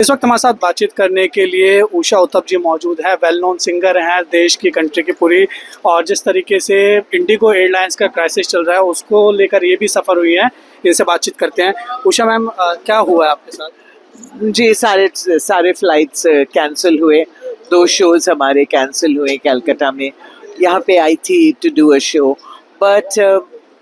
इस वक्त हमारे साथ बातचीत करने के लिए उषा उत्तप जी मौजूद हैं। वेल नोन सिंगर हैं देश की, कंट्री की पूरी। और जिस तरीके से इंडिगो एयरलाइंस का क्राइसिस चल रहा है उसको लेकर ये भी सफ़र हुई हैं, इनसे बातचीत करते हैं। उषा मैम, क्या हुआ है आपके साथ? जी, सारे फ्लाइट्स कैंसिल हुए। 2 शोज हमारे कैंसिल हुए कलकत्ता में। यहाँ पे आई थी to do a show, but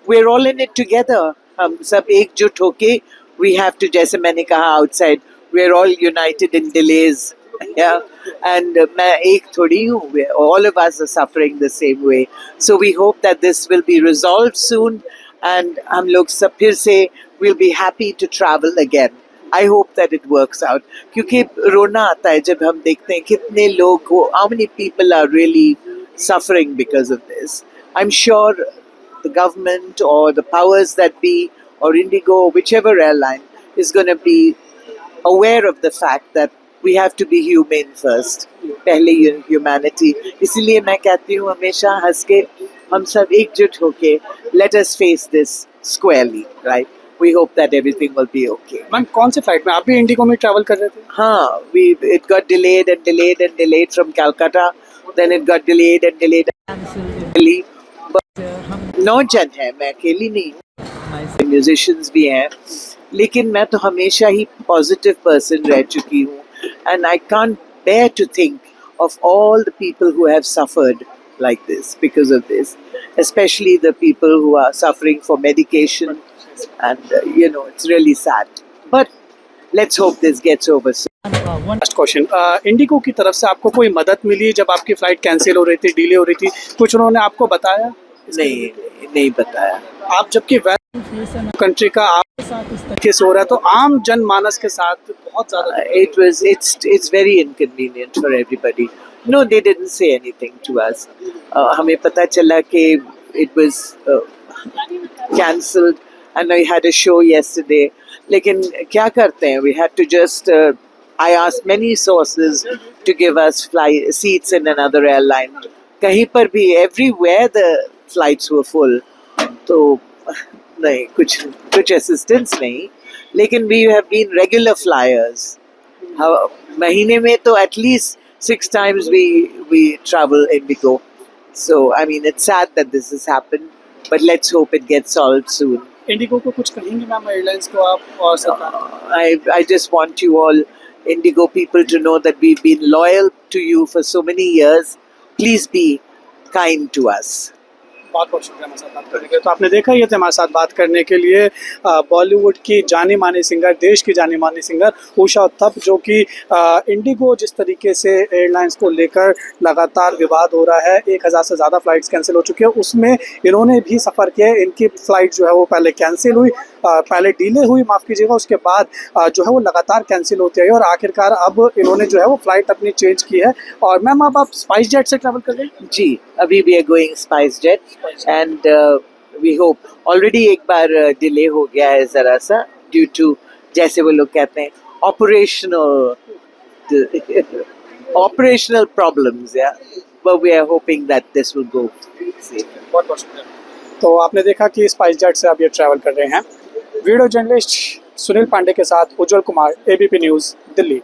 we are all in it together. हम सब एकजुट होके वी हैव टू, जैसे मैंने कहा outside, we are all united in delays. And मैं एक थोड़ी हूँ, all of us are suffering the same way. So we hope that this will be resolve soon and हम लोग सब फिर से will be happy to travel again. I hope that it works out. क्योंकि रोना आता है जब हम देखते हैं कितने लोग, how many people are really suffering because of this. I'm sure the government or the powers that be or Indigo, whichever airline, is going to be aware of the fact that we have to be humane first. पहले humanity. इसीलिए मैं कहती हूँ हमेशा हंस के हम सब एकजुट होके let us face this squarely, right? We hope that everything will be okay. Ma'am, कौन से फ्लाइट में आप भी इंडिगो में ट्रैवल कर रहे थे? हाँ, it got delayed and delayed and delayed from Calcutta. Then it got delayed and delayed and Delhi. But 9 जन हैं, मैं अकेली नहीं हूँ, म्यूजिशियंस भी हैं। लेकिन मैं तो हमेशा ही पॉजिटिव पर्सन रह चुकी हूँ, and I can't bear to think of all the people who have suffered like this because of this, especially the people who are suffering for medication. And it's really sad, but let's hope this gets over soon. Last question, Indigo की तरफ से आपको कोई मदद मिली जब आपकी flight cancel हो रही थी, डिले हो रही थी? कुछ उन्होंने आपको बताया? नहीं बताया। आप जबकि कंट्री का आप साथ केस हो रहा है, तो आम जनमानस के साथ बहुत ज्यादा it's very inconvenient for everybody. No, they didn't say anything to us. हमें पता चला कि it was cancelled and I had a show yesterday. लेकिन क्या करते हैं? We had to just I asked many sources to give us seats in another airline. कहीं पर भी, everywhere the flights were full. तो नहीं, कुछ assistance नहीं. लेकिन we have been regular flyers. महीने में तो at least 6 times we travel Indigo. So I mean, it's sad that this has happened, but let's hope it gets solved soon. Indigo को कुछ कहेंगे मैम, एयरलाइंस को आप और सरकार? I just want you all Indigo people to know that we've been loyal to you for so many years. Please be kind to us. बहुत बहुत शुक्रिया हमारे साथ बात करने के लिए। तो आपने देखा, ये थे हमारे साथ बात करने के लिए बॉलीवुड की जानी मानी सिंगर, देश की जानी मानी सिंगर उषा उत्तप, जो कि इंडिगो जिस तरीके से एयरलाइंस को लेकर लगातार विवाद हो रहा है, 1000 से ज़्यादा फ़्लाइट्स कैंसिल हो चुकी है, उसमें इन्होंने भी सफ़र किया है। इनकी फ़्लाइट जो है वो पहले कैंसिल हुई, पहले डिले हुई, माफ़ कीजिएगा, उसके बाद जो है वो लगातार कैंसिल होती है और आखिरकार अब इन्होंने जो है वो फ़्लाइट अपनी चेंज की है। और मैम, अब आप स्पाइस जेट से ट्रैवल कर रहे हैं? जी, अभी we are going SpiceJet and we hope, already एक बार डिले हो गया है ज़रा सा, ड्यू टू, जैसे वो लोग कहते हैं, operational problems, yeah. But we are hoping that this will go safe. बहुत बहुत शुक्रिया। तो आपने देखा कि स्पाइस जेट से आप ये ट्रैवल कर रहे हैं। वीडियो जर्नलिस्ट सुनील पांडे के साथ उज्जवल कुमार, ABP न्यूज़, दिल्ली।